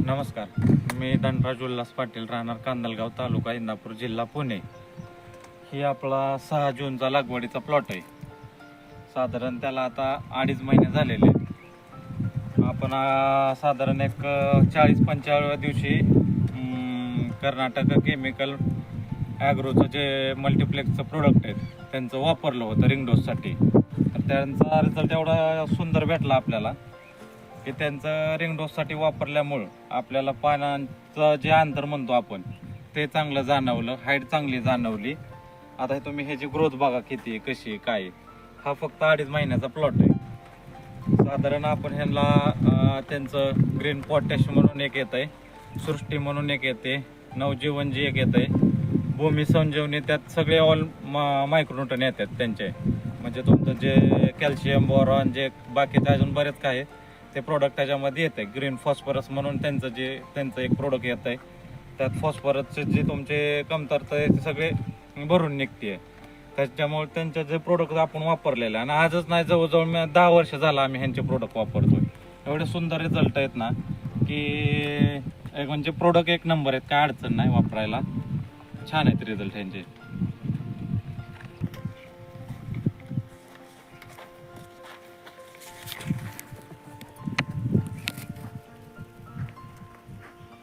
नमस्कार, मी धनराज उल्हास पाटील, राहणार कांदलगाव, तालुका इंदापूर, जिल्हा पुणे. ही आपला 6 जूनचा लागवडीचा प्लॉट आहे. साधारण त्याला आता 2.5 महिने झालेले आहेत. आपण साधारण एक 40-45व्या दिवशी कर्नाटक केमिकल ॲग्रोचं जे मल्टिप्लेक्सचं प्रोडक्ट आहेत त्यांचं वापरलं होतं रिंगडोससाठी. तर त्यांचा रिझल्ट एवढा सुंदर भेटला आपल्याला की त्यांचं रिंगडोससाठी वापरल्यामुळं आपल्याला पानांचं जे अंतर म्हणतो आपण ते चांगलं जाणवलं, हाईट चांगली जाणवली. आता हे तुम्ही ह्याची ग्रोथ बघा किती कशी काय. हा फक्त 2.5 महिन्याचा प्लॉट आहे. साधारण आपण ह्यांना त्यांचं ग्रीन पोटॅश म्हणून एक येत आहे, सृष्टी म्हणून एक येते, नवजीवन जी एक येत आहे, भूमी संजीवनी, त्यात सगळे ऑल मायक्रोन्यूट्रन येतात त्यांचे. म्हणजे तुमचं जे कॅल्शियम, बोरॉन, जे बाकीचे अजून बरेच काय ते प्रोडक्ट त्याच्यामध्ये येत आहे. ग्रीन फॉस्फरस म्हणून त्यांचं एक प्रोडक्ट येत आहे. त्यात फॉस्फरसचे जे तुमचे कमतरता आहे ते सगळे भरून निघते. त्याच्यामुळे त्यांचे जे प्रोडक्ट आपण वापरलेले आणि आजच नाही, जवळजवळ 10 वर्ष झालं आम्ही ह्यांचे प्रोडक्ट वापरतोय. एवढे सुंदर रिझल्ट आहेत ना की एक म्हणजे प्रोडक्ट एक नंबर आहेत, काय अडचण नाही वापरायला, छान आहेत रिझल्ट ह्यांचे.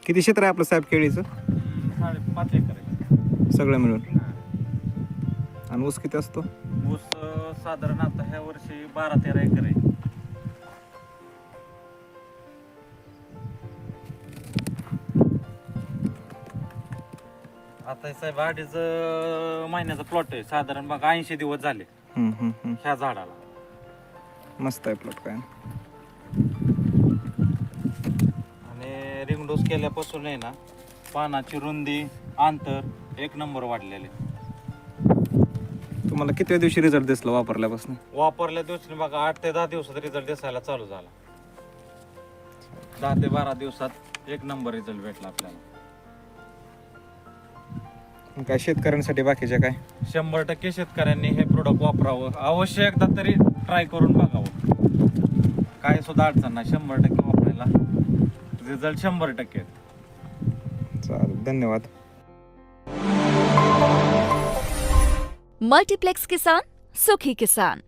किती क्षेत्र आहे आपलं साहेब केळीचं? 5.5 एकर आहे सगळं मिळून. आणि ऊस किती असतो? ऊस साधारण आता ह्या वर्षी 12-13 एकर आहे. आता साहेब 2.5 महिन्याचा प्लॉट आहे. साधारण बघा 80 दिवस झाले ह्या झाडाला. मस्त आहे प्लॉट. काय आणि रिंगडोस केल्यापासून आहे ना पानाची रुंदी, अंतर एक नंबर वाढलेले. तुम्हाला कितव्या दिवशी रिझल्ट दिसला वापरल्यापासून? वापरल्या दिवशी बघा 8 ते 10 दिवसात रिझल्ट दिसायला चालू झाला. 10 ते 12 दिवसात एक नंबर रिझल्ट भेटला आपल्याला. काय शेतकऱ्यांसाठी बाकीच्या काय? 100% शेतकऱ्यांनी हे प्रोडक्ट वापरावं. अवश्य एकदा तरी ट्राय करून बघावं. काय सुद्धा अडचण नाही, 100% वापरायला रिझल्ट 100%. चालेल, धन्यवाद. मल्टीप्लेक्स किसान, सुखी किसान.